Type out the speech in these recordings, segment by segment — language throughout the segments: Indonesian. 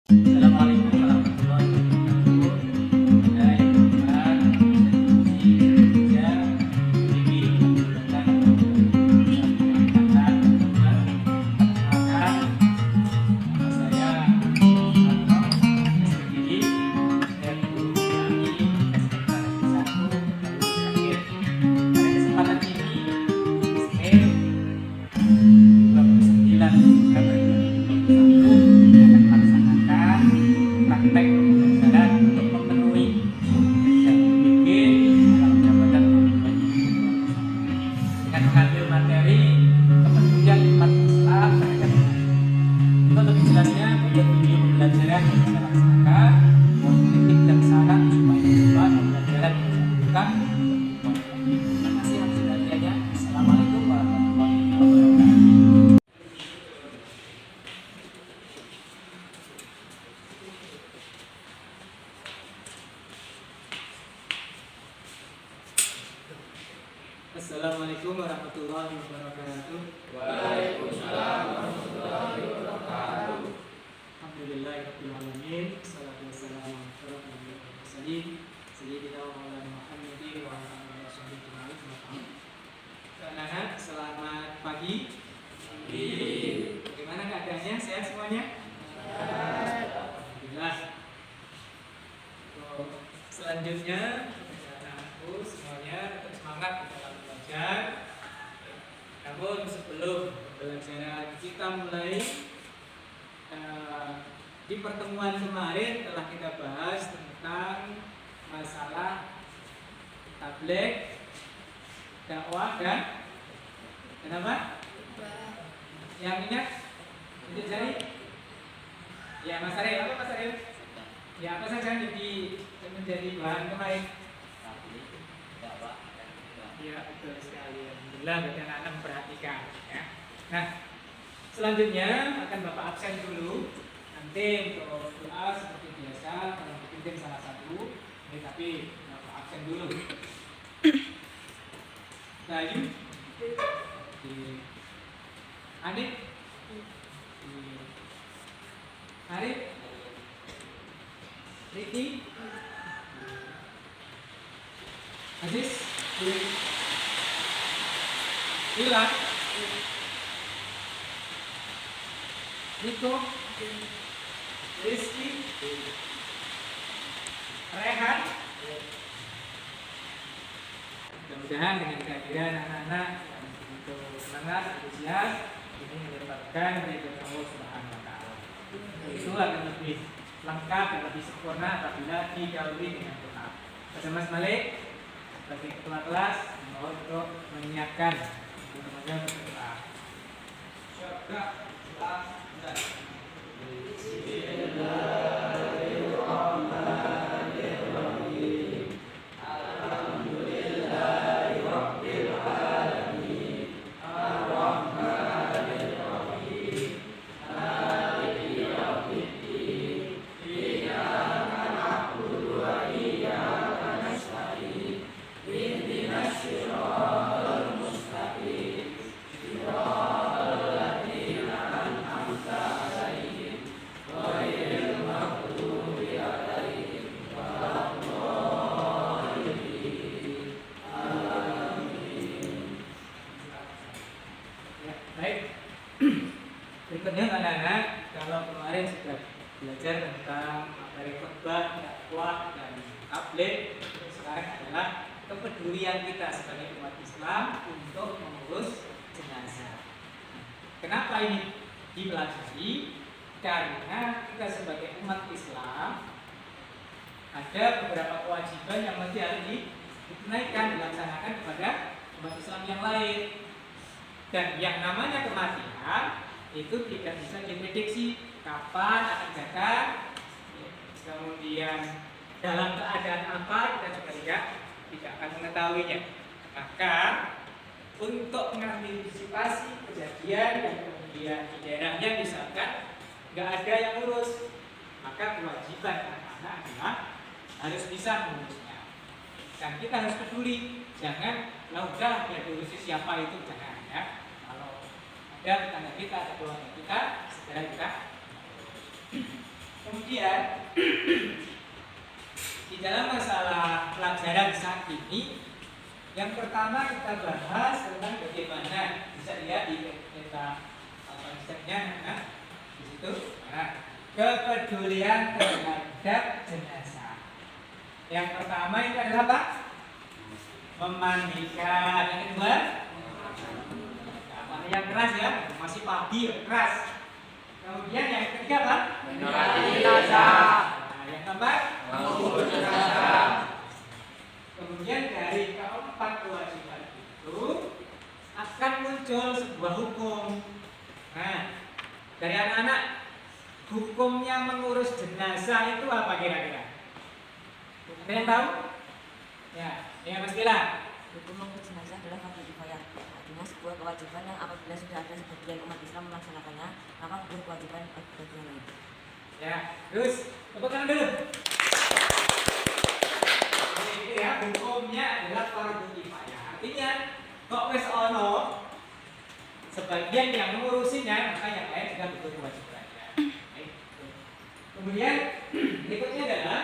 Assalamualaikum warahmatullahi wabarakatuh. Ada yang berkenan bisa memiliki tentang perkataan perkenalkan nama saya Arno SPGI dan guru kami SMK Negeri 1 Sakit. Pada kesempatan ini Senin 29 November 2021 akan melaksanakan praktek pembelajaran untuk memenuhi yang dibikin dalam jabatan dengan mengambil materi kepedulian umat Islam terhadap Tuhan. Untuk lebih jelasnya, video pembelajaran yang saya laksanakan, mohon kritik dan saran supaya tujuan pembelajaran yang dilakukan. Terima kasih atas perhatiannya. Assalamualaikum warahmatullahi wabarakatuh. Assalamualaikum warahmatullahi wabarakatuh. Waalaikumsalam warahmatullahi wabarakatuh. Alhamdulillahirabbil alamin. Wassalatu wassalamu ala asyrofil mursalin sayyidina wa maulana Muhammadin wa ala alihi wasallam. Anak-anak, selamat pagi. Bagaimana keadaannya? Sehat semuanya? Alhamdulillah. Selanjutnya, anak-anakku semuanya tetap semangat di dalam belajar. Namun sebelum pembelajaran kita mulai, di pertemuan kemarin telah kita bahas tentang masalah tabligh, dakwah dan kenapa? Yang ingat? Itu jari? Ya Mas Ariel, apa Mas Ariel? Ya apa saja yang menjadi bahan kemarin? Ya betul sekali. Alhamdulillah bagi anak-anak memperhatikan. Ya. Nah, selanjutnya akan Bapak absen dulu. Nanti untuk doa seperti biasa kalau dipimpin salah satu, tapi Bapak absen dulu. Bayu, Anik, Arif, Riki, Aziz, Ilan, Niko, Rizky, Rehan. Mudah-mudahan dengan kehadiran anak-anak yang begitu semangat, antusias, ini menyebabkan ridho Allah Subhanahu wa Ta'ala. Itu akan lebih lengkap dan lebih sempurna apabila didahului dengan doa. Pada Mas Malik, sebagai ketua kelas, mohon untuk menyiapkan teman-temannya berdoa. Berikutnya anak-anak, kalau kemarin sudah belajar tentang materi khutbah, dakwah, dan tabligh, sekarang adalah kepedulian kita sebagai umat Islam untuk mengurus jenazah. Kenapa ini dipelajari? Karena kita sebagai umat Islam ada beberapa kewajiban yang mesti harus ditunaikan, dilaksanakan kepada umat Islam yang lain. Dan yang namanya kematian itu tidak bisa diprediksi kapan akan datang, kemudian dalam keadaan apa kita juga tidak akan mengetahuinya. Maka untuk mengantisipasi kejadian dan kemudian di daerahnya misalkan nggak ada yang urus, maka kewajiban anak-anak adalah harus bisa mengurusnya. Dan kita harus peduli, jangan udah biar diurusi siapa itu, jangan ya. Ada tetangga kita, ada keluarga kita, segera kita. Kemudian di dalam masalah pelajaran saat ini, yang pertama kita bahas tentang bagaimana bisa lihat di peta konsepnya, nah, di situ, nah, kepedulian terhadap jenazah. Yang pertama itu adalah apa? Memandikan. Yang kedua, yang keras ya, masih pagi keras. Kemudian yang ketiga apa? Menyolati jenazah. Nah, yang keempat, Mengubur jenazah. kemudian dari keempat kewajiban itu akan muncul sebuah hukum. Nah, dari anak-anak, hukumnya mengurus jenazah itu apa kira-kira? Ada yang tahu? Ya Mas Bila. Hukum mengurus jenazah adalah fardu kifayah, artinya sebuah kewajiban yang apabila sudah ada sebagian umat Islam melaksanakannya, maka gugur kewajiban bagi yang lain. Ya, terus tepuk tangan dulu. Ini ya, hukumnya adalah fardu kifayah. Artinya, kok wis ono sebagian yang mengurusinya, maka yang lain juga gugur kewajibannya. Kemudian berikutnya adalah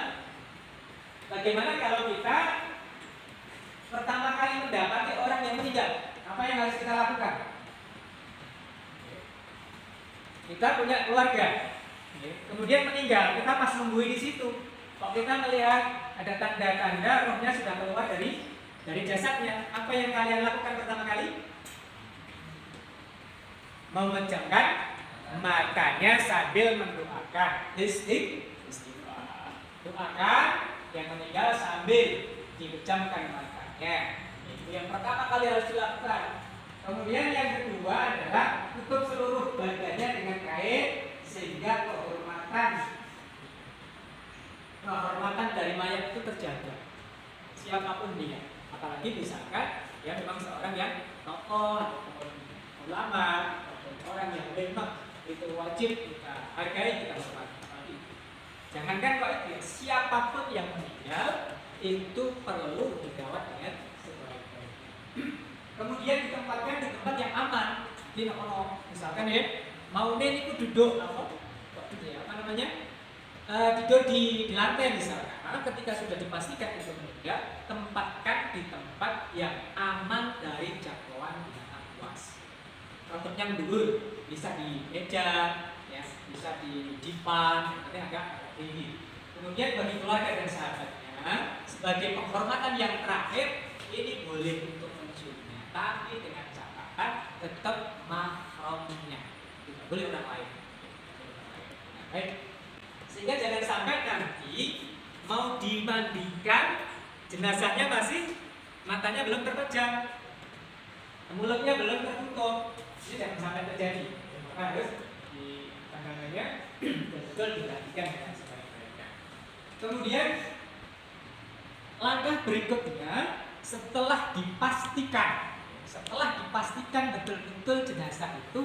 bagaimana kalau kita pertama kali mendapati orang yang meninggal, apa yang harus kita lakukan? Kita punya keluarga, kemudian meninggal, kita pas nungguin di situ. Kalau kita melihat ada tanda-tanda rohnya sudah keluar dari jasadnya, apa yang kalian lakukan pertama kali? Memejamkan matanya sambil mendoakan istighfar. Doakan yang meninggal sambil dipejamkan matanya. Itu yang pertama kali harus dilakukan. Kemudian yang kedua adalah tutup seluruh badannya dengan kain sehingga kehormatan dari mayat itu terjaga. Siapapun dia, apalagi misalkan ya memang seorang yang tokoh, ulama, orang yang memang itu wajib kita hargai, kita hormati. Jangankan kok itu, siapapun yang meninggal itu perlu dirawat dengan sebaik-baiknya. Kemudian ditempatkan di tempat yang aman. Di misalkan ya, mau itu duduk tidur di lantai misalkan. Maka ketika sudah dipastikan itu meninggal, tempatkan di tempat yang aman dari jangkauan binatang buas. Contohnya dulu bisa di meja, ya, bisa di dipan, nanti agak tinggi. Kemudian bagi keluarga dan sahabatnya, sebagai penghormatan yang terakhir, ini boleh untuk menciumnya, tapi dengan catatan tetap mahramnya, tidak boleh orang lain. Baik. Sehingga jangan sampai nanti mau dimandikan, jenazahnya masih matanya belum terpejam, mulutnya belum tertutup. Ini jangan sampai terjadi. Maka harus di pandangannya betul diperhatikan dengan sebaik-baiknya. Kemudian langkah berikutnya setelah dipastikan betul-betul jenazah itu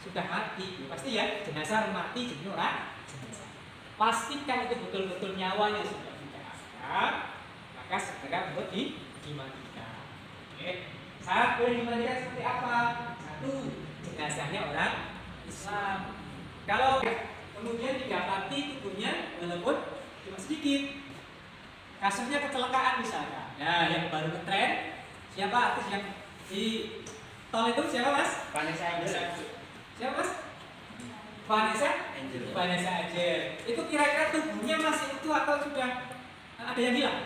sudah mati, pasti ya jenazah mati jadi orang. Pastikan itu betul-betul nyawanya sudah tidak ada, maka segera untuk dimandikan. Oke. Syarat boleh dimandikan seperti apa? Satu, jenazahnya orang Islam. Kalau kemudian didapati tubuhnya walaupun cuma sedikit, kasusnya kecelakaan misalnya. Nah, yang baru ngetren siapa artis yang di tol itu siapa mas? Vanessa Angel. Siapa mas? Vanessa Angel. Itu kira-kira tubuhnya masih utuh atau sudah ada yang hilang?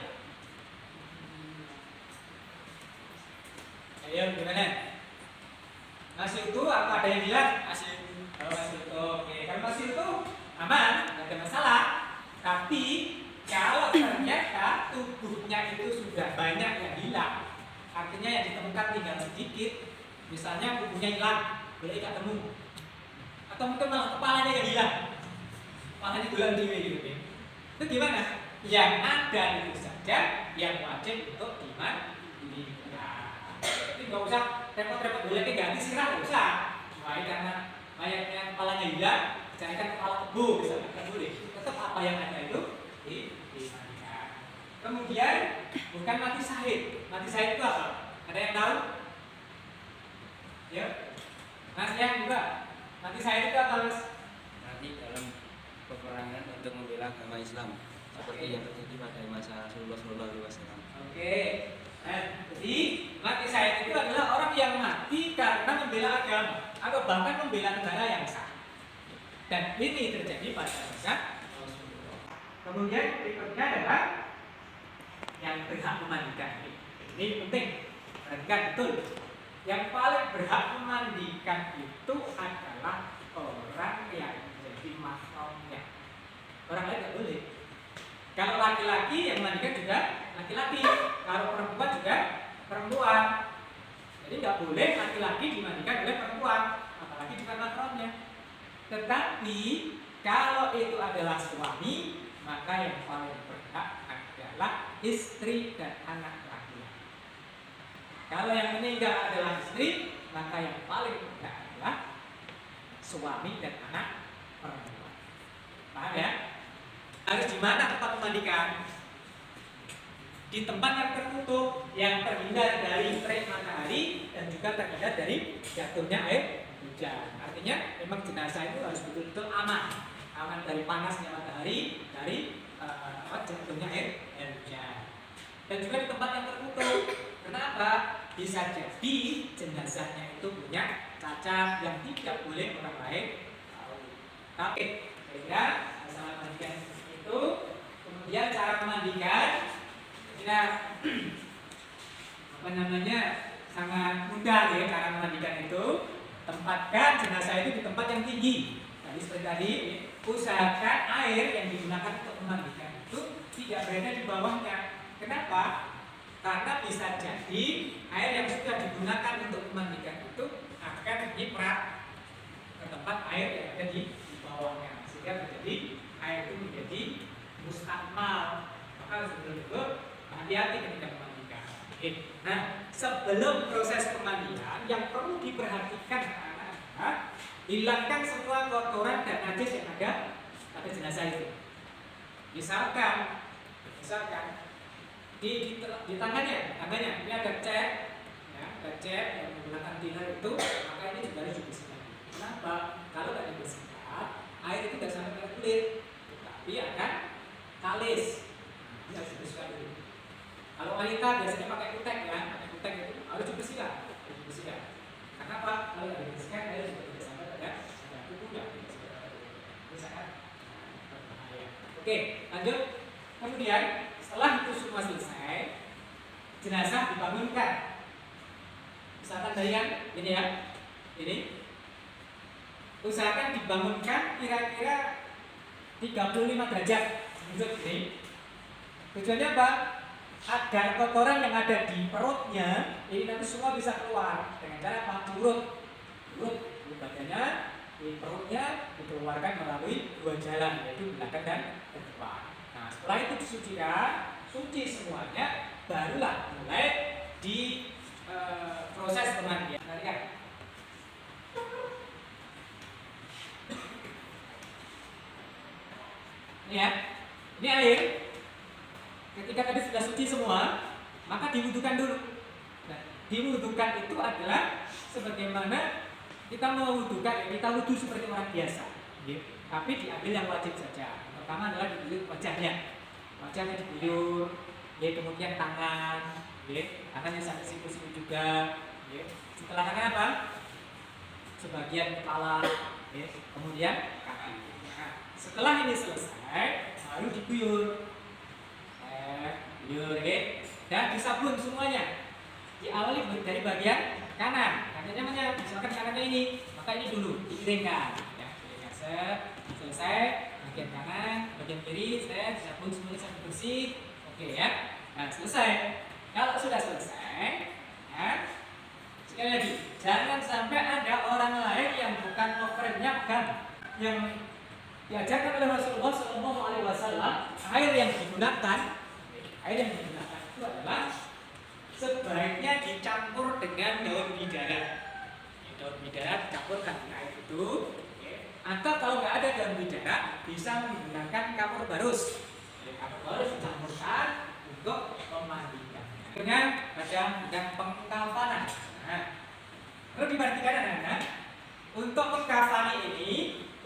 Ayo gimana? Masih utuh atau ada yang hilang? Masih utuh. Oke, kalau masih utuh aman, tidak ada masalah. Tapi kalau ternyata tubuhnya itu sudah banyak yang hilang, artinya yang ditemukan tinggal sedikit, misalnya tubuhnya hilang, boleh tidak temu, atau mungkin malah kepalanya yang hilang, kepalanya bulan dewe gitu. Itu gimana? Yang ada itu saja yang wajib untuk dimandikan. Jadi nggak usah repot-repot boleh ganti sirah, nggak usah. Mulai karena mayatnya kepalanya hilang, carikan kepala kebo misalnya, nggak boleh. Tetap apa yang ada itu dimandikan. Kemudian bukan mati syahid. Mati syahid itu apa? Ada yang tahu? Ya, Mas yang juga. Mati syahid itu apa mas? Mati dalam peperangan untuk membela membela agama Islam seperti yang terjadi pada masa Rasulullah SAW. Oke. Nah, jadi mati syahid itu adalah orang yang mati karena membela agama atau bahkan membela negara yang sah. Dan ini terjadi pada masa Rasulullah. Kemudian berikutnya adalah yang berhak memandikan. Ini penting, perhatikan betul. Yang paling berhak memandikan itu adalah orang yang menjadi mahramnya. Orang lain tidak boleh. Kalau laki-laki yang memandikan juga laki-laki, kalau perempuan juga perempuan. Jadi tidak boleh laki-laki dimandikan oleh perempuan, apalagi bukan mahramnya. Tetapi kalau itu adalah suami, maka yang paling berhak adalah istri dan anak laki-laki. Kalau yang meninggal adalah istri, maka yang paling berhak adalah suami dan anak perempuan. Paham ya? Harus di mana tempat memandikan? Di tempat yang tertutup, yang terhindar dari terik matahari dan juga terhindar dari jatuhnya air hujan. Artinya memang jenazah itu harus betul-betul aman, aman dari panasnya matahari, dari jatuhnya air hujan. Dan juga di tempat yang tertutup. Kenapa? Bisa jadi jenazahnya itu punya cacat yang tidak boleh orang lain tahu. Tapi kira-kira masalah mandikan itu, kemudian cara memandikan, kita sangat mudah ya cara memandikan itu. Tempatkan jenazah itu di tempat yang tinggi. Tadi seperti tadi, usahakan air yang digunakan untuk memandikan itu tidak berada di bawahnya. Kenapa? Karena bisa jadi air yang sudah digunakan untuk memandikan itu akan nyiprat ke tempat air yang ada di bawahnya, sehingga terjadi air itu menjadi mustakmal. Maka sebelum itu hati-hati ketika memandikan. Nah, sebelum proses pemandian yang perlu diperhatikan adalah hilangkan semua kotoran dan najis yang ada pada jenazah itu. Misalkan di tangannya ini ada cat, ya, ada cat yang menggunakan thinner itu, maka ini juga harus dibersihkan. Kenapa? Kalau tidak dibersihkan, air itu tidak sampai ke kulit, tapi akan kalis. Ini harus dibersihkan dulu. Kalau wanita biasanya pakai kutek ya, itu harus dibersihkan. Kenapa? Kalau tidak dibersihkan, air juga tidak sampai pada tubuhnya. Ini sangat berbahaya. Oke, lanjut. Kemudian setelah itu semua selesai, jenazah dibangunkan. Misalkan dari yang ini ya, ini usahakan dibangunkan kira-kira 35 derajat menunjuk ini. Tujuannya apa? Agar kotoran yang ada di perutnya ini nanti semua bisa keluar dengan cara apa? Urut badannya di perutnya dikeluarkan melalui dua jalan, yaitu belakang dan depan. Nah, setelah itu disucikan, suci semuanya, barulah mulai di proses pemandian. Nah, lihat. Ini ya, ini air. Ketika tadi sudah suci semua, maka diwudukan dulu. Nah, diwudukan itu adalah sebagaimana kita mewudukan, kita wudu seperti orang biasa. Tapi diambil yang wajib saja. Pertama adalah diguyur wajahnya diguyur, kemudian tangannya sampai siku-siku juga. Setelah tangan apa? Sebagian kepala, kemudian kaki. Nah, setelah ini selesai, baru diguyur, dan disabun semuanya. Diawali dari bagian kanan. Kanannya misalkan kanannya ini, maka ini dulu diiringkan. Selesai bagian kanan, bagian kiri, disabun semuanya sampai bersih. Oke ya. Nah, selesai. Kalau sudah selesai, ya, sekali lagi, jangan sampai ada orang lain yang bukan kopernya pegang. Yang diajarkan oleh Rasulullah SAW, air yang digunakan itu adalah sebaiknya dicampur dengan daun bidara. Daun bidara dicampurkan dengan air itu. Atau kalau nggak ada daun bidara, bisa menggunakan kapur barus. Kapur barus dicampurkan untuk memandikan. Dengan pengkafanan. Nah, perlu diperhatikan anak-anak. Untuk mengkafani ini,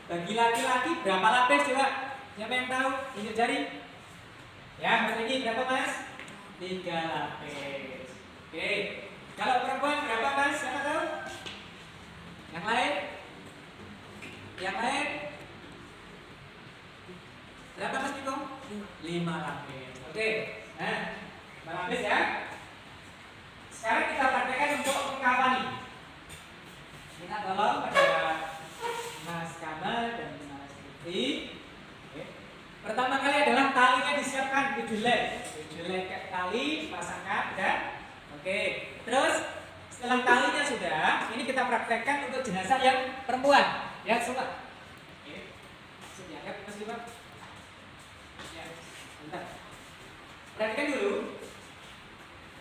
bagi laki-laki berapa lapis coba? Siapa yang tahu? Tunjuk jari. Ya, Mas Riki berapa Mas? 3 lapis. Oke. Kalau perempuan berapa Mas? Siapa tahu? Yang lain? Yang lain? Berapa Mas Niko? 5 lapis. Oke. Nah, 5 lapis ya. Sekarang kita praktekkan untuk mengkawani. Kita tolong pada Mas Kamal dan Mas Putri. Oke. Pertama kali adalah talinya disiapkan 7 lem. 7 lem tali pasangkan dan oke. Terus setelah talinya sudah, ini kita praktekkan untuk jenazah yang perempuan. Ya, semua. Oke. Sudah ya, Mas Dimas. Ya, bentar. Perhatikan dulu.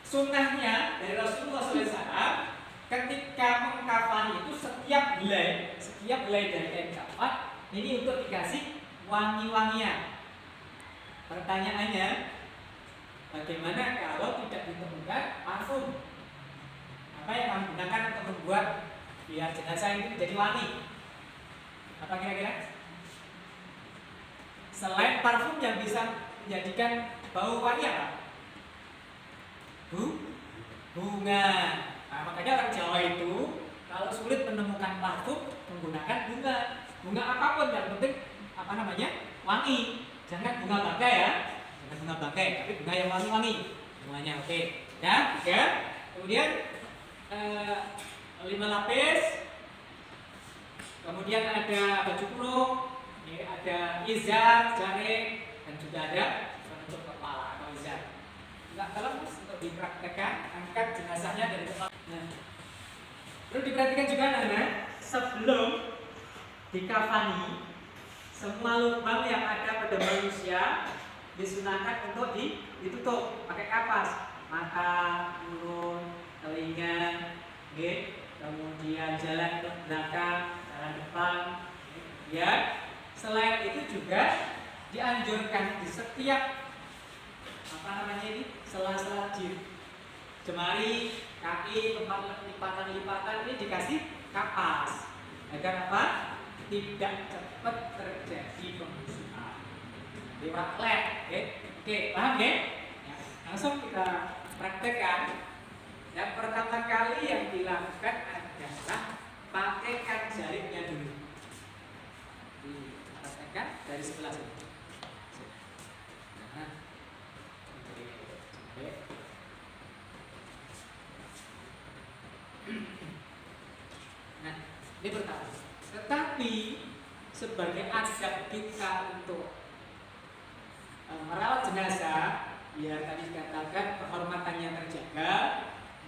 Sunnahnya dari Rasulullah SAW ketika mengkafani itu setiap helai dari kain kafan ini untuk dikasih wangi-wangian. Pertanyaannya, bagaimana kalau tidak ditemukan parfum? Apa yang kamu gunakan untuk membuat biar jenazah itu menjadi wangi? Apa kira-kira? Selain parfum yang bisa menjadikan bau wangi apa? Bunga. Nah, makanya orang Jawa itu kalau sulit menemukan parfum menggunakan bunga. Bunga apapun yang penting apa namanya? Wangi. Jangan bunga bangkai ya. Jangan bunga bangkai, tapi bunga yang wangi-wangi. Semuanya oke. Ya, ya. Kemudian 5 lapis. Kemudian ada baju kurung, ada izar, jaring, dan juga ada penutup kepala atau izar. Enggak dalam untuk dipraktekkan, angkat jenazahnya dari kepala. Nah, perlu diperhatikan juga Nana, sebelum dikafani, semua lubang yang ada pada manusia disunahkan untuk ditutup pakai kapas, mata, mulut, telinga, kemudian jalan ke belakang, jalan depan. Ya, selain itu juga dianjurkan di setiap apa namanya ini sela-sela jemari, kaki, tempat lipatan-lipatan ini dikasih kapas agar apa? Tidak cepat terjadi pembusukan. Lewat led, oke, paham ya? Ya? Langsung kita praktekkan. Yang pertama kali yang dilakukan adalah pakaikan jaringnya dulu. Dipraktekkan dari sebelah sini. Nah, nah, ini pertama. Tetapi sebagai adab kita untuk merawat jenazah, biar tadi dikatakan kehormatannya terjaga,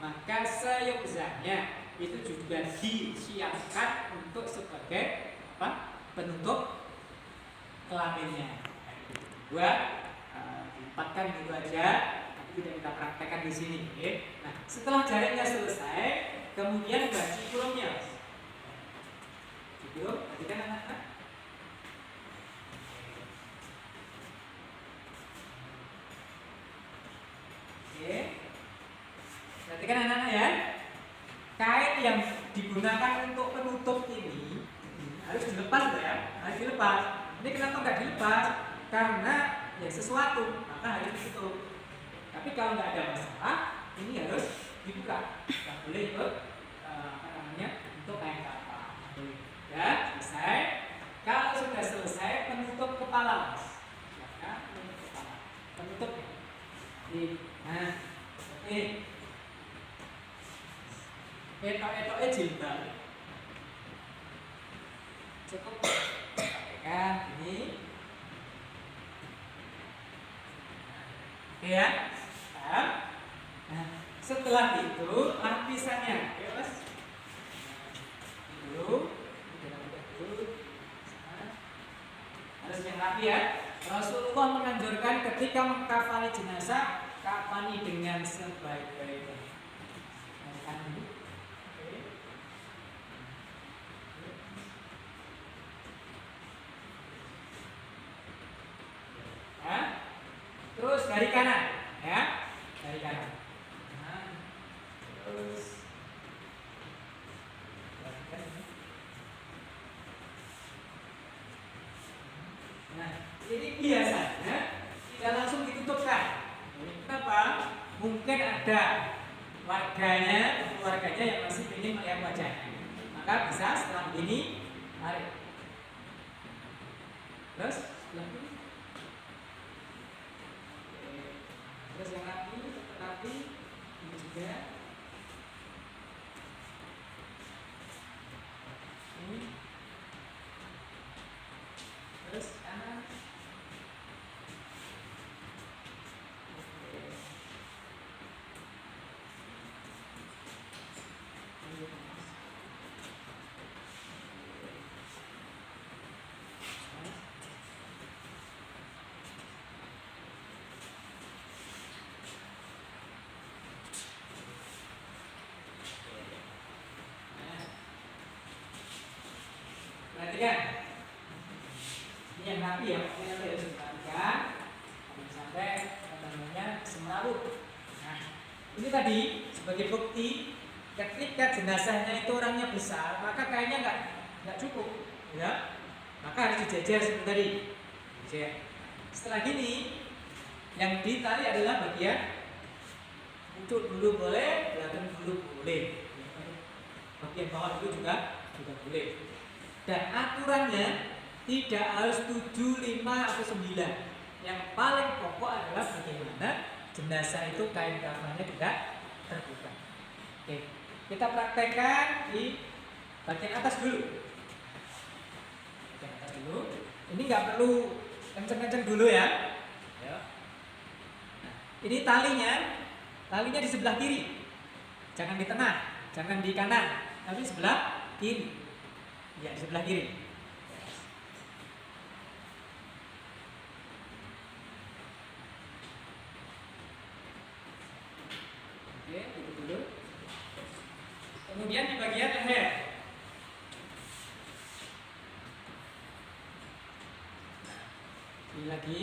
maka seyogyanya itu juga disiapkan untuk sebagai apa? Penutup kelaminnya. Buat dilipatkan gitu aja, tapi tidak kita praktekkan di sini. Nah, setelah jaringnya selesai, kemudian baju kurungnya. Yuk, perhatikan anak-anak. Oke. Perhatikan anak-anak ya. Kain yang digunakan untuk penutup ini harus dilepas ya. Harus dilepas. Ini kenapa nggak dilepas? Karena ya sesuatu, maka harus ditutup. Tapi kalau nggak ada masalah, ini harus dibuka. Nggak boleh ikut apa namanya untuk kain kafan. Ya, selesai. Kalau sudah selesai, penutup kepala, Mas. Ya, penutup kepala. Penutupnya. Nah, oke. Etok-etoknya jilbab. Cukup. Pakai ini. Oke ya. Nah, setelah itu lapisannya, oke Mas. Dulu. Harus yang rapi ya. Rasulullah menganjurkan ketika mengkafani jenazah, kafani dengan sebaik-baiknya. Ya. Terus dari kanan, ya, dari kanan. Nah, terus. Nah, ini ada warganya, keluarganya yang masih ingin melihat wajahnya, maka bisa setelah ini tarik. Terus sebelah kiri. Oke. Terus yang rapi ini juga. Ini. Terus kanan. Oke. Ini panas. Perhatikan, ini yang rapi ya, ini nanti harus diperhatikan, jangan sampai namanya semerawut. Nah, ini tadi sebagai bukti ketika jenazahnya itu orangnya besar, maka kayaknya nggak cukup, ya, maka harus dijejer seperti tadi. Jejer. Setelah gini, yang ditali adalah bagian pucuk dulu boleh, belakang dulu boleh, bagian bawah dulu juga boleh. Dan aturannya tidak harus 7, 5, atau 9. Yang paling pokok adalah bagaimana jenazah itu kain kafannya tidak terbuka. Oke, kita praktekkan di bagian atas dulu. Bagian atas dulu. Ini nggak perlu kenceng-kenceng dulu ya. Nah, ini talinya di sebelah kiri. Jangan di tengah, jangan di kanan, tapi sebelah kiri. Ya, sebelah kiri. Oke, itu dulu. Kemudian di bagian leher. Ini lagi.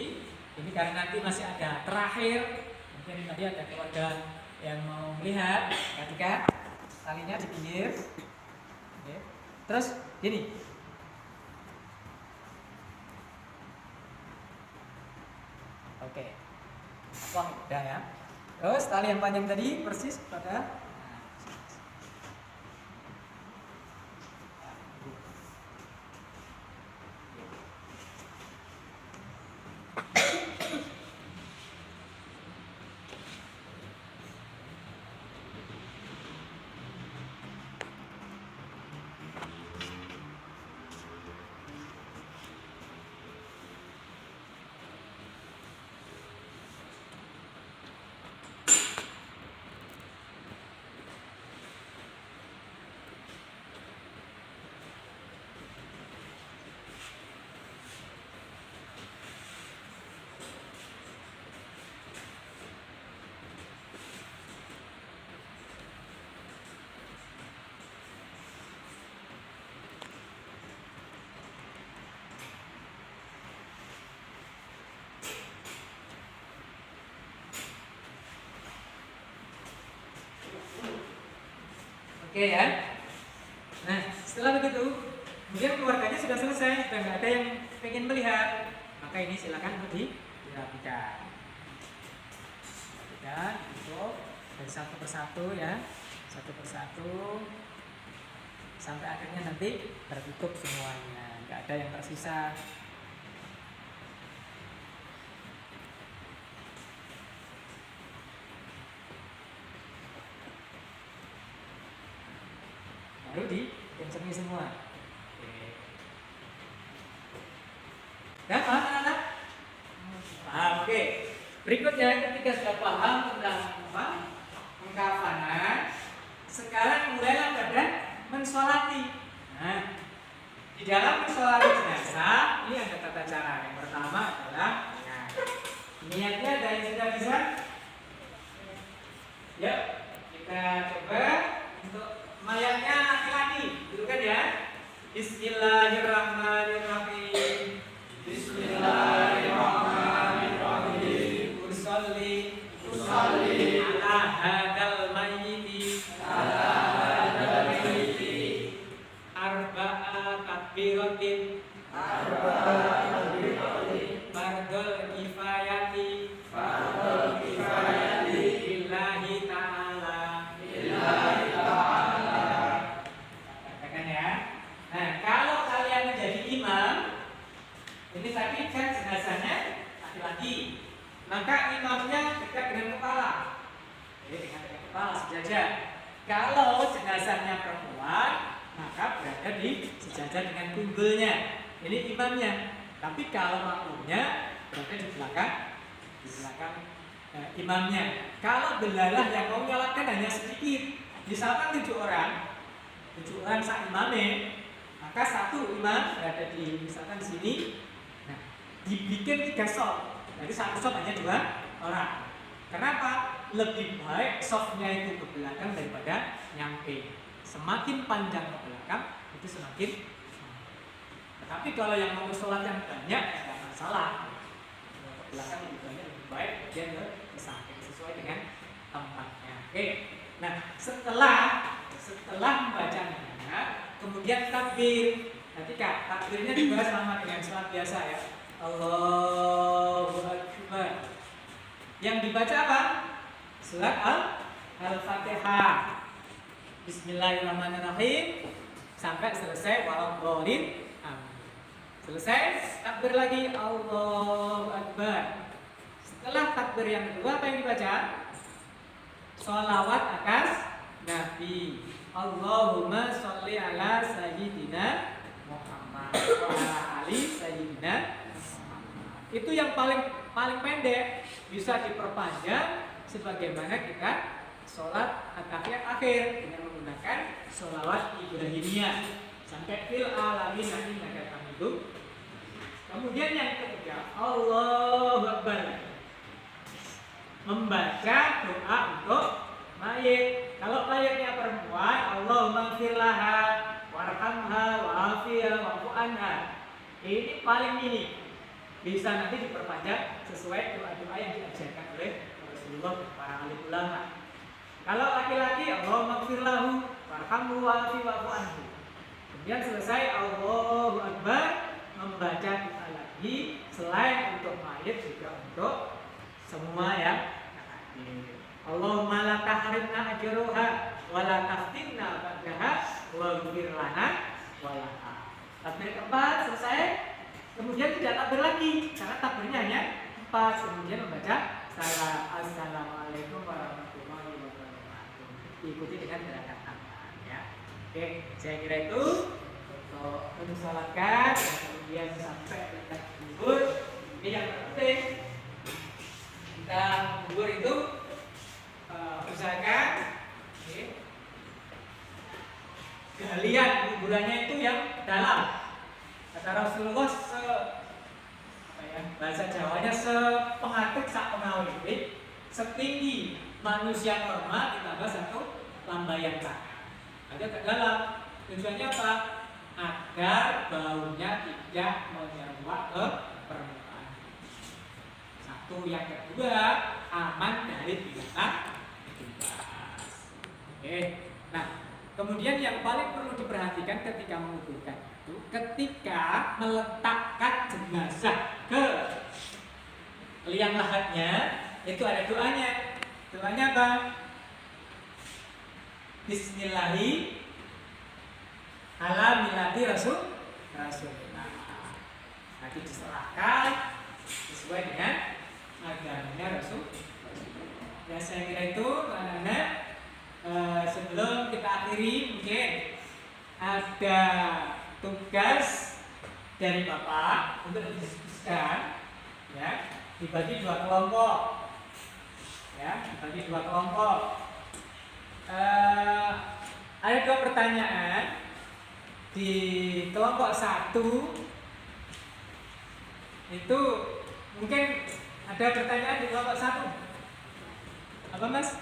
Ini karena nanti masih ada terakhir. Mungkin tadi ada keluarga yang mau melihat. Ketika talinya di pinggir. Oke. Terus gini. Oke. Wah, udah ya. Terus tali yang panjang tadi persis pada oke ya. Nah, setelah begitu, kemudian keluarganya sudah selesai, sudah nggak ada yang pengen melihat, maka ini silakan dirapikan. Rapikan, ditutup dari satu persatu ya, satu persatu, sampai akhirnya nanti tertutup semuanya, nggak ada yang tersisa. Baru dikencengi semua. Ya, paham anak-anak? Paham, oke. Berikutnya ketika sudah paham tentang pengkafanan, sekarang mulailah pada mensolati. Nah, di dalam mensolati jenazah ini ada tata cara. Yang pertama adalah niatnya ada yang sudah bisa. Ya, kita coba untuk mayatnya laki-laki, gitu kan ya? Bismillahirrahmanirrahim. Bismillahirrahmanirrahim. Usolli ala hadal mayyiti arba'a takbiratin maka imamnya dekat dengan kepala. Dekat dengan kepala sejajar. Kalau jenazahnya perempuan, maka berada di sejajar dengan tunggulnya. Ini imamnya. Tapi kalau makmumnya berada di belakang imamnya. Kalau belalah yang mau nyalakan hanya sedikit, misalkan 7 orang sak imame, maka satu imam berada di misalkan di sini. Nah, dibikin 3 soft. Jadi satu soft hanya 2 orang. Kenapa? Lebih baik softnya itu ke belakang daripada nyampe. Semakin panjang ke belakang itu semakin. Tapi kalau yang mau sholat yang banyak tidak masalah. Ke belakang lebih banyak lebih baik dia ke samping sesuai dengan tempatnya. Oke. Nah, setelah membacanya, kemudian takbir. Ketika takbirnya juga sama dengan sholat biasa ya. Allahu Akbar. Yang dibaca apa? Surat Al-Fatihah. Bismillahirrahmanirrahim sampai selesai waladhdallin. Selesai takbir lagi Allahu Akbar. Setelah takbir yang kedua apa yang dibaca? Sholawat atas Nabi. Allahumma sholli ala sayyidina Muhammad wa ala ali sayyidina Muhammad. Itu yang paling pendek, bisa diperpanjang sebagaimana kita sholat at-tahiyat akhir dengan menggunakan sholawat Ibrahimiyah sampai fil alamin innaka hamidum. Kemudian yang ketiga Allahu Akbar, membaca doa untuk mayit. Kalau mayitnya perempuan, Allahumma ighfir laha warhamha wa'afiha wa'fu anha. Ini paling ini. Bisa nanti diperpanjang sesuai doa-doa yang diajarkan oleh Rasulullah para alim ulama. Kalau laki-laki, Allahumma ighfir lahu warhamhu wa'afihi wa'fu anhu. Kemudian selesai Allahu Akbar, membaca doa lagi selain untuk mayit juga untuk semua yang hadir. Allahumma la tahrimna ajruha wa la taftinna ba'daha wa ghfir lana wa laha. Takbir keempat selesai. Kemudian tidak takbir lagi karena takbirnya hanya 4. Kemudian membaca Assalamualaikum warahmatullahi wabarakatuh. Diikuti dengan gerakan tangan ya. Oke, saya kira itu untuk sholatkan dan kemudian sampai kita kubur. Ini yang penting kita kubur itu usahakan galian kuburannya itu yang dalam. Kata Rasulullah bahasa Jawanya sepengatik sak pengawit, setinggi manusia normal ditambah 1 lambaian tangan. Ada ke dalam. Tujuannya apa? Agar baunya tidak menyeruak ke permukaan. 1. Yang kedua, aman dari binatang bebas. Oke. Nah, kemudian yang paling perlu diperhatikan ketika menguburkan itu, ketika meletakkan jenazah ke liang lahatnya, itu ada doanya. Doanya apa? Bismillahi ala miladi Rasulullah. Nanti diserahkan sesuai dengan agamanya Rasul. Ya, saya kira itu anak-anak. Sebelum kita akhiri, mungkin ada tugas dari Bapak untuk didiskusikan, ya, dibagi 2 kelompok, ya, dibagi 2 kelompok. Ada 2 pertanyaan di kelompok 1 itu, mungkin ada pertanyaan di kelompok 1. Apa Mas?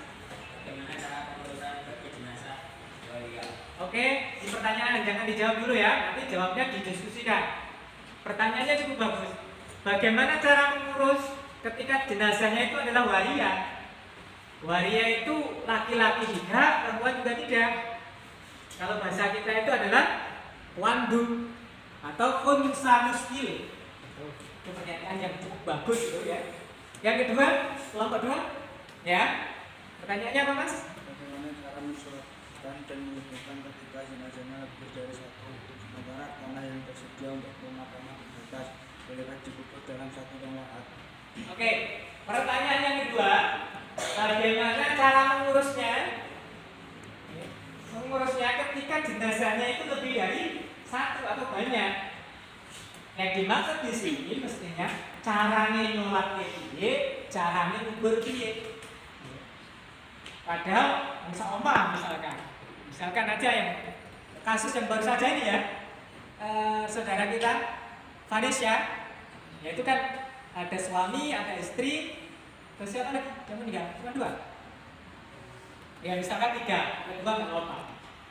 Bagaimana cara pengurusan bagi jenazah keluarga? Oke, di pertanyaan jangan dijawab dulu ya, nanti jawabnya didiskusikan. Pertanyaannya cukup bagus. Bagaimana cara mengurus ketika jenazahnya itu adalah waria? Waria itu laki-laki tidak, perempuan juga tidak. Kalau bahasa kita itu adalah wandu atau kunsa muskil. Itu pertanyaan yang cukup bagus itu ya. Yang kedua, kelompok 2, ya. Pertanyaannya apa Mas? Bagaimana cara mensolatkan dan menguburkan ketika jenazahnya lebih dari 1? Sementara tanah yang tersedia untuk pemakaman terbatas, bolehkah dikubur dalam 1 rakaat? Oke, Pertanyaan yang kedua, bagaimana cara mengurusnya? Mengurusnya ketika jenazahnya itu lebih dari satu atau banyak. Yang dimaksud di sini mestinya caranya nyolak piye, caranya ngubur piye. Padahal misalkan aja yang kasus yang baru saja ini ya, saudara kita Vanessa, yaitu kan ada suami, ada istri, terus siapa lagi yang meninggal? Cuma 2. Ya misalkan 3, kedua nggak apa.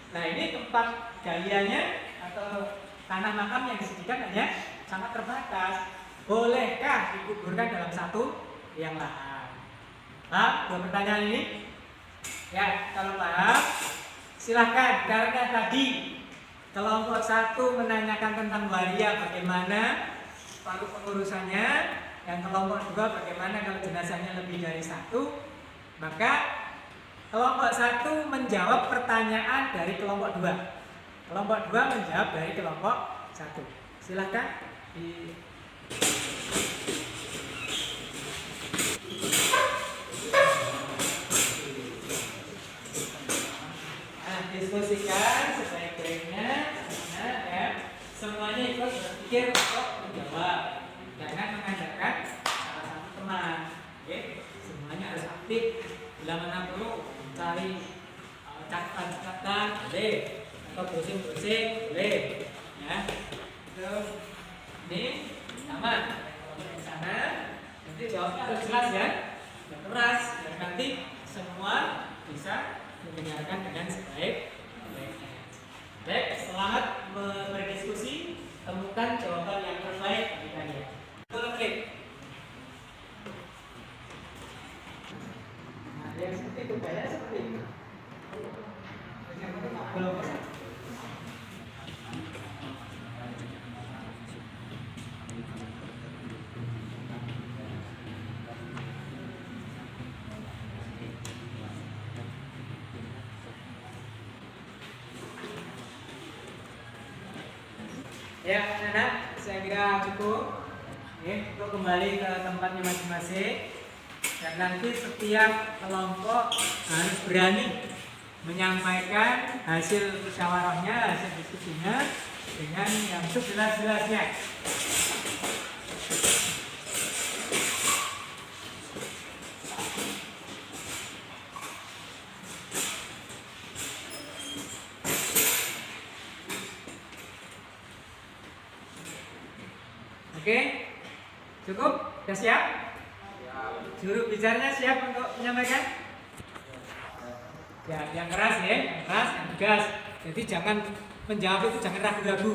Nah ini tempat galiannya atau tanah makam yang disediakan hanya sangat terbatas. Bolehkah dikuburkan dalam satu liang lahat? Paham? 2 pertanyaan ini? Ya, kalau paham, silahkan. Karena tadi kelompok 1 menanyakan tentang waria bagaimana paru pengurusannya, yang kelompok 2 bagaimana kalau jenazahnya lebih dari 1, maka kelompok 1 menjawab pertanyaan dari kelompok 2. Kelompok 2 menjawab dari kelompok 1. Silahkan di diskusikan sebaik-baiknya, ya. Semuanya ikut berpikir untuk menjawab. Jangan mengandalkan salah satu teman. Oke? Semuanya harus aktif. Bila mana perlu cari catatan, boleh. Atau browsing, boleh. Ya. Terus ini aman. Kalau di sana nanti jawabnya harus jelas ya. Dan keras. Dan nanti semua bisa mendengarkan dengan sebaik-baiknya. Baik, selamat berdiskusi. Temukan jawaban yang terbaik bagi kalian. Klik. Nah, yang seperti itu kayak seperti ini. Belum. Ya, anak-anak, saya kira cukup. Untuk kembali ke tempatnya masing-masing. Dan nanti setiap kelompok harus berani menyampaikan hasil musyawarahnya, hasil diskusinya dengan yang sejelas-jelasnya. Oke, cukup? Sudah siap? Juru bicaranya siap untuk menyampaikan? Ya, yang keras ya, yang keras, yang tegas. Jadi jangan menjawab itu jangan ragu-ragu.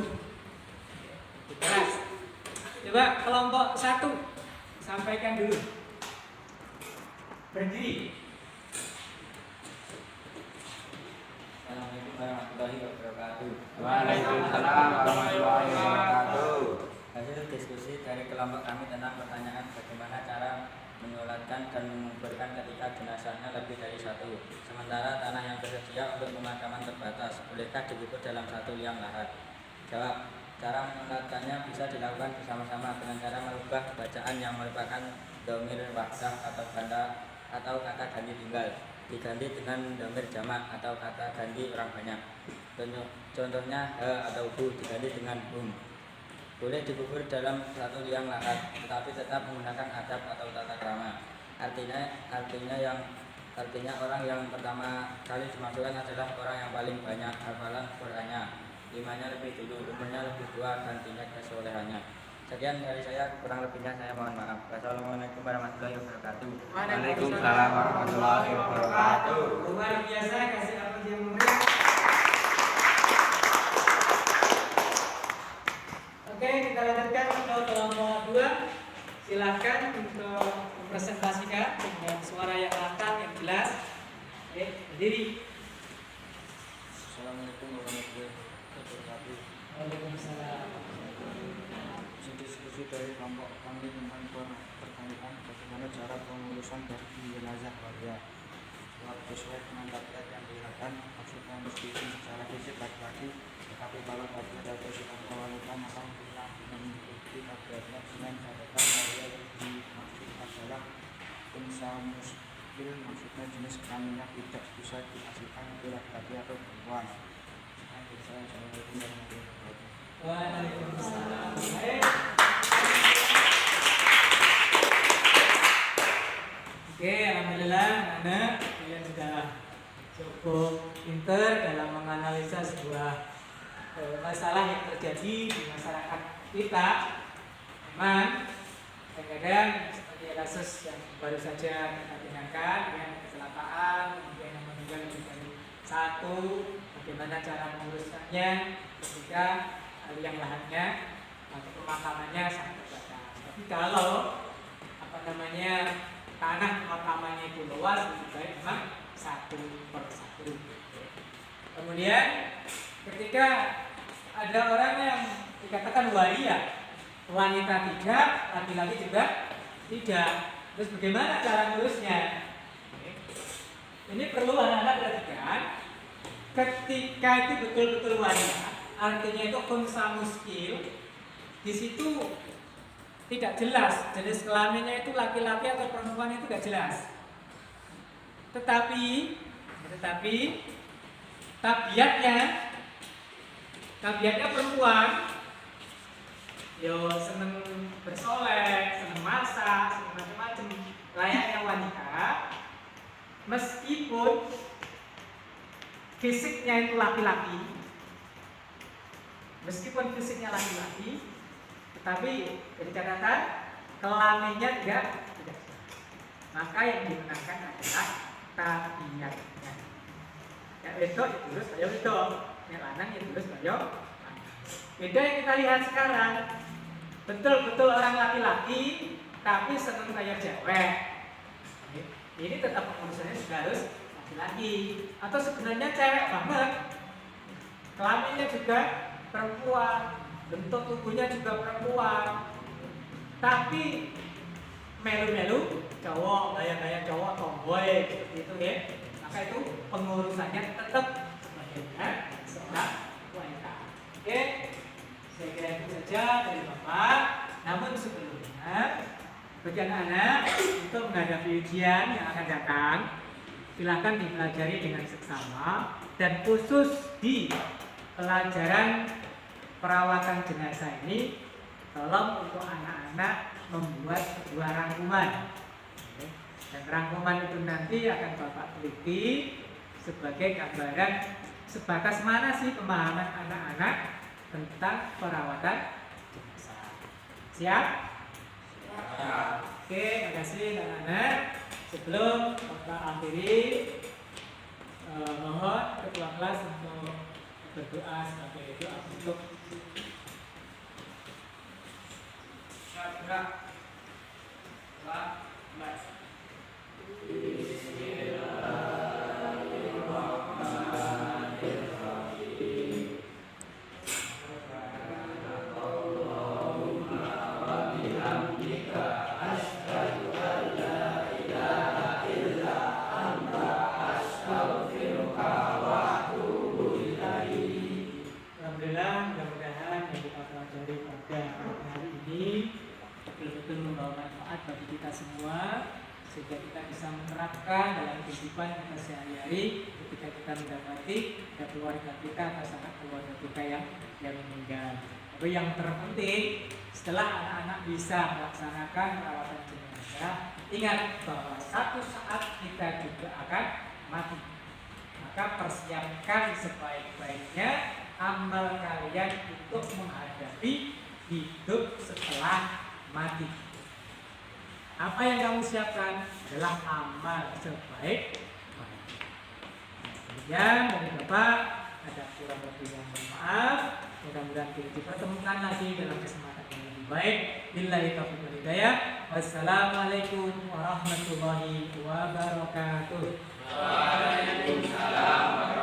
Keras. Coba kelompok 1 sampaikan dulu. Berdiri. Assalamualaikum warahmatullahi wabarakatuh. Waalaikumsalam warahmatullahi wabarakatuh. Hasil diskusi dari kelompok kami tentang pertanyaan bagaimana cara menyolatkan dan menguburkan ketika jenazahnya lebih dari 1. Sementara tanah yang tersedia untuk pemakaman terbatas, bolehkah dikubur dalam 1 liang lahat? Jawab, cara menyolatkannya bisa dilakukan bersama-sama dengan cara merubah bacaan yang merupakan dhamir wahdah atau kata ganti tunggal diganti dengan dhamir jamak atau kata ganti orang banyak. Contohnya atau bu diganti dengan hum. Boleh dikubur dalam 1 liang lahat, tetapi tetap menggunakan adab atau tata krama. Artinya orang yang pertama kali dimasukkan adalah orang yang paling banyak hafalan Qur'annya, imannya lebih dulu, umurnya lebih tua, dan tingkat kesolehannya. Sekian dari saya, kurang lebihnya saya mohon maaf. Wassalamualaikum warahmatullahi wabarakatuh. Waalaikumsalam warahmatullahi wabarakatuh. Luar biasa kasih apa dia memberi. Oke, kita lanjutkan untuk kelompok 2. Silahkan untuk mempresentasikan dengan suara yang lantang, yang jelas. Oke, berdiri. Assalamualaikum warahmatullahi wabarakatuh. Waalaikumsalam. Diskusi dari kelompok kami tentang pertanyaan bagaimana cara pengurusan bagi jenazah warga. Sesuai dengan target yang digunakan, maksudnya diskusi secara fisik laki-laki, tetapi kalau pada data sikap wanita maka kita mengikuti tabiatnya dengan catatan bahwa yang dimaksud adalah unsa muskil maksudnya jenis kelamin yang tidak bisa dihasilkan itu laki-laki atau perempuan. Assalamualaikum warahmatullahi wabarakatuh. Waalaikumsalam. Oke, alhamdulillah anak kalian sudah cukup pinter dalam menganalisa sebuah masalah yang terjadi di masyarakat kita. Memang kadang-kadang seperti kasus yang baru saja kita dengarkan, yang kecelakaan, kemudian yang meninggal lebih dari satu, bagaimana cara menguruskannya ketika yang lahannya atau pemakamannya sangat terbatas. Tapi kalau tanah pemakamannya itu luas, lebih baik memang satu per satu. Kemudian ketika ada orang yang dikatakan waria, wanita tidak, laki-laki juga tidak. Terus bagaimana cara ngurusnya? Ini perlu anak-anak perhatikan. Ketika itu betul-betul wanita, artinya itu unsa muskil, di situ tidak jelas jenis kelaminnya itu laki-laki atau perempuan itu tidak jelas. Tetapi tabiatnya perempuan, yo seneng bersolek, seneng masak, seneng macam-macam, layaknya wanita, meskipun fisiknya itu laki-laki, tetapi dari catatan kelaminnya tidak. Maka yang digunakan adalah tabiatnya. Ya wedok itu terus kaya wedok, yang lanang itu terus kaya lanang. Beda yang kita lihat sekarang, betul-betul orang laki-laki tapi seneng kaya cewek. Ini tetap pengurusannya juga harus laki-laki, atau sebenarnya cewek banget, kelaminnya juga perempuan, bentuk tubuhnya juga perempuan, tapi melu-melu cowok, gaya-gaya cowok, tomboy seperti itu ya. Maka itu pengurusannya tetap sebagainya seorang wanita. Oke, saya kira itu saja dari Bapak. Namun sebelumnya, bagi anak-anak untuk menghadapi ujian yang akan datang, silakan dipelajari dengan seksama, dan khusus di pelajaran perawatan jenazah ini, tolong untuk anak-anak membuat sebuah rangkuman. Dan rangkuman itu nanti akan Bapak teliti sebagai gambaran sebatas mana sih pemahaman anak-anak tentang perawatan jenazah. Siap? Oke, terima kasih anak-anak. Sebelum Bapak akhiri, mohon ketua kelas untuk berdoa sebagai doa untuk Alhamdulillah, mudah-mudahan yang kita pelajari pada hari ini betul-betul membawa manfaat bagi kita semua, sehingga kita bisa menerapkan dalam kehidupan kita sehari-hari ketika kita mendapati ada keluarga kita atau sanak keluarga kita yang meninggal. Tapi yang terpenting, setelah anak-anak bisa melaksanakan perawatan jenazah, ingat bahwa satu saat kita juga akan mati. Maka persiapkan sebaik-baiknya amal kalian untuk menghadapi hidup setelah mati. Apa yang kamu siapkan adalah amal sebaik-baiknya. Dari Bapak ada kurang lebih yang maaf. Mudah-mudahan kita dipertemukan lagi dalam kesempatan yang lebih baik. Billahi taufiq wal hidayah. Wassalamualaikum warahmatullahi wabarakatuh. Waalaikumsalam.